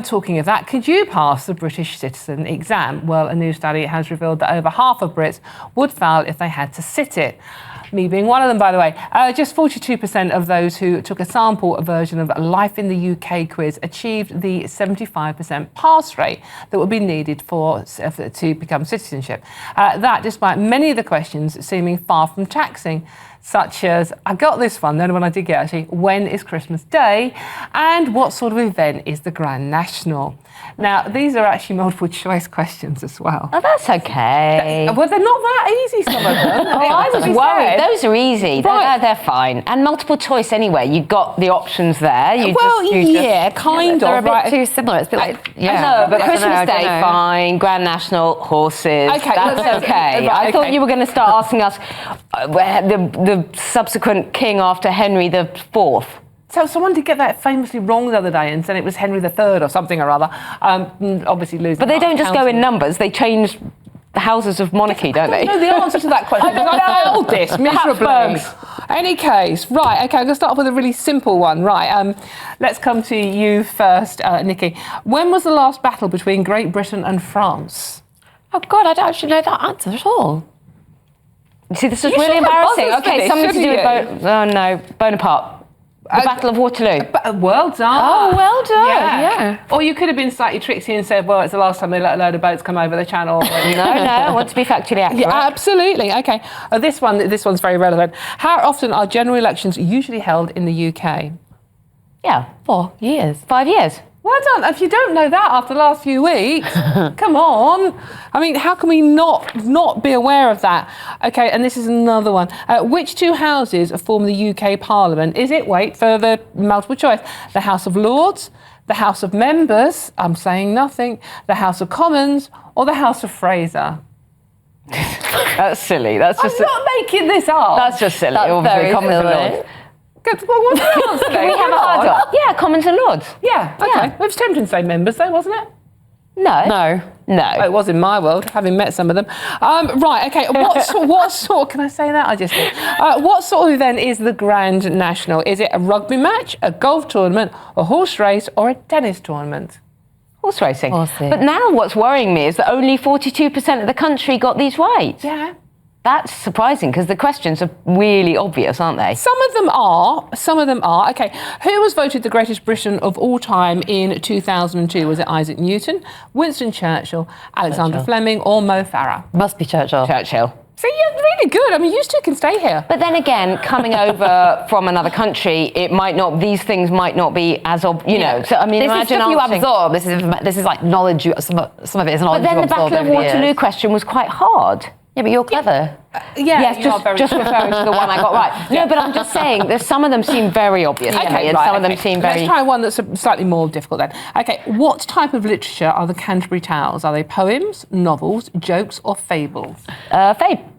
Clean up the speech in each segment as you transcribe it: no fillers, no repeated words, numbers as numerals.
Talking of that, could you pass the British citizen exam? Well, a new study has revealed that over half of Brits would fail if they had to sit it. Me being one of them, by the way. Just 42% of those who took a sample version of Life in the UK quiz achieved the 75% pass rate that would be needed to become citizenship. That despite many of the questions seeming far from taxing, such as, I got this one, the only one I did get actually, when is Christmas Day? And what sort of event is the Grand National? Now, these are actually multiple choice questions as well. Oh, that's okay. Well, they're not that easy, some of them. I was worried. Those are easy. Right. They're fine. And multiple choice anyway. You've got the options there. Kind of. They're a bit too similar. It's a bit like... No, but Christmas Day, fine. Grand National, horses. Okay, that's okay. I thought you were going to start asking us the subsequent king after Henry IV. So someone did get that famously wrong the other day and said it was Henry III or something or other. Obviously losing. But they don't just go in numbers. They change the houses of monarchy, don't they? I don't know the answer to that question. I failed this miserably. Any case, right, OK, I'm going to start off with a really simple one. Right, let's come to you first, Nichi. When was the last battle between Great Britain and France? Oh, God, I don't actually know that answer at all. See, this is really embarrassing. OK, something to do with Bonaparte. The Battle of Waterloo. Well done. Oh, well done. Yeah. Or you could have been slightly tricksy and said, well, it's the last time they let a load of boats come over the channel. No, I want to be factually accurate. Yeah, absolutely. OK. This one's very relevant. How often are general elections usually held in the UK? Yeah, 4 years. 5 years. Well done. If you don't know that after the last few weeks, come on. I mean, how can we not be aware of that? OK, and this is another one. Which two houses form the UK Parliament? Is it, wait for the multiple choice, the House of Lords, the House of Members, I'm saying nothing, the House of Commons, or the House of Fraser? That's silly. I'm not making this up. That's just silly. That's very silly. Good. Well, what's the answer? Can we have a hard one? Yeah, Commons and Lords. Yeah, OK. Yeah. It was tempting to say members, though, wasn't it? No. Oh, it was in my world, having met some of them. Right, OK, what sort, can I say that? I just did. What sort of event is the Grand National? Is it a rugby match, a golf tournament, a horse race, or a tennis tournament? Horse racing. But now what's worrying me is that only 42% of the country got these right. Yeah. That's surprising because the questions are really obvious, aren't they? Some of them are. OK, who was voted the greatest Briton of all time in 2002? Was it Isaac Newton, Winston Churchill, Alexander Fleming, or Mo Farah? Must be Churchill. So you're really good. I mean, you two can stay here. But then again, coming over from another country, these things might not be as know. So I mean, this is stuff you absorb. This is like knowledge. Some of it is knowledge. But then the Battle of Waterloo question was quite hard. Yeah, but you're clever. Yes, just referring to the one I got right. No, but I'm just saying, some of them seem very obvious to me, and some of them seem very... Let's try one that's slightly more difficult then. OK, what type of literature are the Canterbury Tales? Are they poems, novels, jokes, or fables?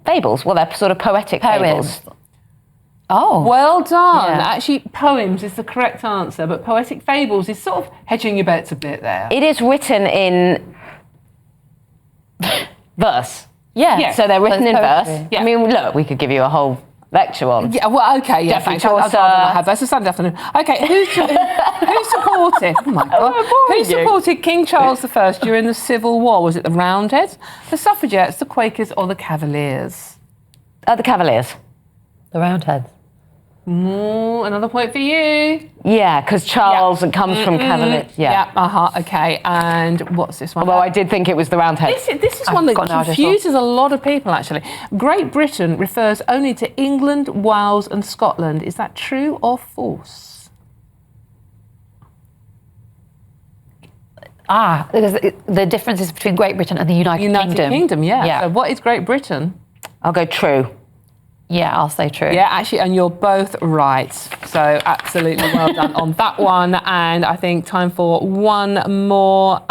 Fables. Well, they're sort of poetic fables. Oh. Well done. Yeah. Actually, poems is the correct answer, but poetic fables is sort of hedging your bets a bit there. It is written in verse. Yeah. So they're written in verse. Yeah. I mean, look, we could give you a whole lecture on. Yeah, well, OK, yeah, thanks. I'd rather not have that. It's a Sunday afternoon. OK, who supported... Oh, my God. Who supported King Charles I during the Civil War? Was it the Roundheads, the Suffragettes, the Quakers, or the Cavaliers? The Cavaliers. The Roundheads. Another point for you. Yeah, because Charles comes from Cavaliers. Yeah. OK, and what's this one? Although I did think it was the Roundheads. This is one that confuses a lot of people, actually. Great Britain refers only to England, Wales and Scotland. Is that true or false? Because the difference is between Great Britain and the United Kingdom, yeah. So what is Great Britain? I'll go true. Yeah, I'll say true. Yeah, actually, and you're both right. So absolutely well done on that one. And I think time for one more.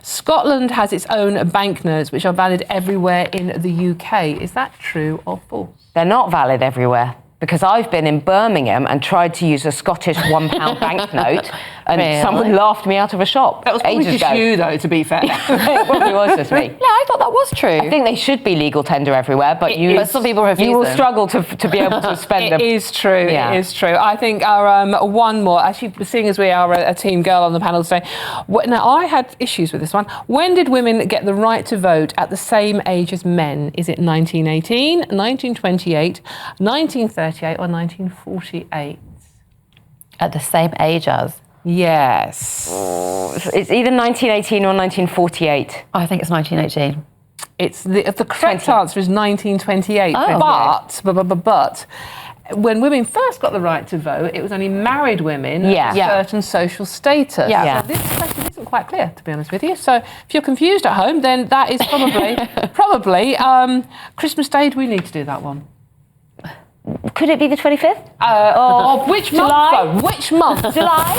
Scotland has its own banknotes, which are valid everywhere in the UK. Is that true or false? They're not valid everywhere, because I've been in Birmingham and tried to use a Scottish £1 banknote, and someone laughed me out of a shop. That was probably ages just ago. you, though, to be fair. It probably was just me. Yeah, I thought that was true. I think they should be legal tender everywhere, but but some people refuse You will them. struggle to be able to spend them. It is true. Yeah. It is true. I think our one more, actually, seeing as we are a team girl on the panel today, now I had issues with this one. When did women get the right to vote at the same age as men? Is it 1918, 1928, 1938, or 1948? At the same age as? Yes. It's either 1918 or 1948. I think it's 1918. It's the correct answer is 1928. Oh, But when women first got the right to vote, it was only married women of a certain social status. Yeah. So this question isn't quite clear, to be honest with you. So if you're confused at home, then that is probably Christmas Day. Do we need to do that one? Could it be the 25th? Of which July? month? Though? Which month? July?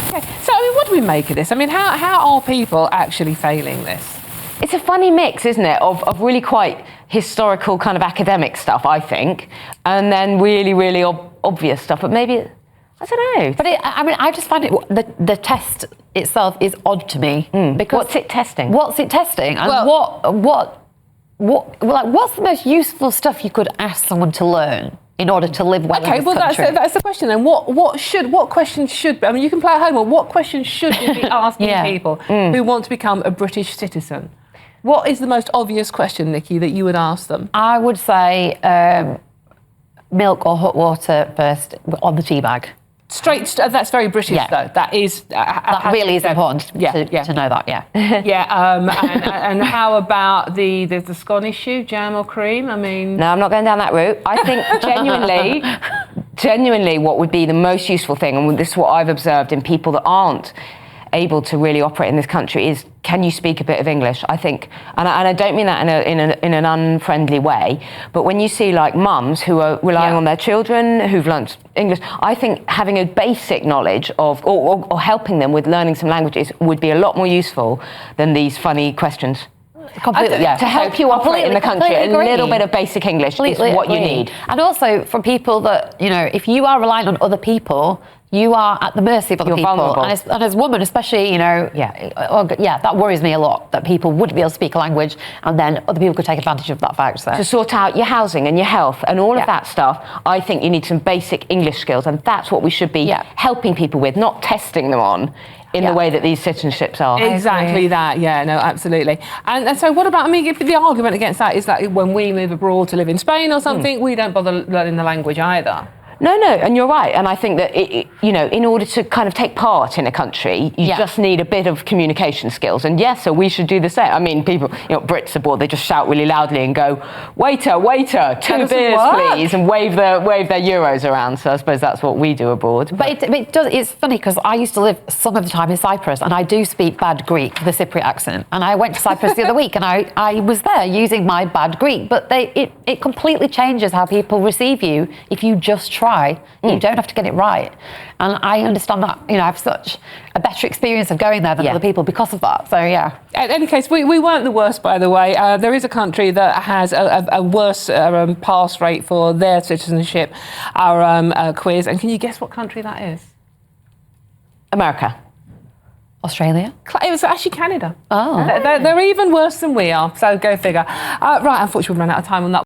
Okay. So I mean, what do we make of this? I mean, how are people actually failing this? It's a funny mix, isn't it, of really quite historical kind of academic stuff, I think, and then really, really obvious stuff. But maybe, I don't know. But I just find the test itself is odd to me. Because What's it testing? What's it testing? And what's the most useful stuff you could ask someone to learn in order to live well in this country? That's the question then. What questions should, I mean, you can play at home, or what questions should we be asking people who want to become a British citizen? What is the most obvious question, Nichi, that you would ask them? I would say milk or hot water first on the tea bag. That's very British, though. That is... that really is important to know that, and how about the scone issue, jam or cream? I mean... No, I'm not going down that route. I think genuinely what would be the most useful thing, and this is what I've observed in people that aren't able to really operate in this country, is can you speak a bit of English? I think, and I don't mean that in an unfriendly way, but when you see like mums who are relying on their children who've learnt English, I think having a basic knowledge of or helping them with learning some languages would be a lot more useful than these funny questions. Completely, To help you operate in the country, a little bit of basic English is what you need. And also for people that, if you are relying on other people, you are at the mercy of other people. Vulnerable. And as a woman, especially, that worries me a lot, that people wouldn't be able to speak a language and then other people could take advantage of that fact. So. To sort out your housing and your health and all of that stuff, I think you need some basic English skills, and that's what we should be helping people with, not testing them on in the way that these citizenships are. Exactly that, absolutely. And so what about, I mean, the argument against that is that when we move abroad to live in Spain or something, we don't bother learning the language either. No, and you're right. And I think that, in order to kind of take part in a country, you just need a bit of communication skills. And so we should do the same. I mean, people, Brits abroad, they just shout really loudly and go, waiter, 2 beers, please, and wave their euros around. So I suppose that's what we do abroad. But it's funny because I used to live some of the time in Cyprus, and I do speak bad Greek, the Cypriot accent. And I went to Cyprus the other week, and I was there using my bad Greek. But it completely changes how people receive you if you just try. You don't have to get it right. And I understand that, I have such a better experience of going there than other people because of that. So, In any case, we weren't the worst, by the way. There is a country that has a worse pass rate for their citizenship, our quiz. And can you guess what country that is? America. Australia? It was actually Canada. Oh. They're even worse than we are, so go figure. Right, unfortunately, we've run out of time on that.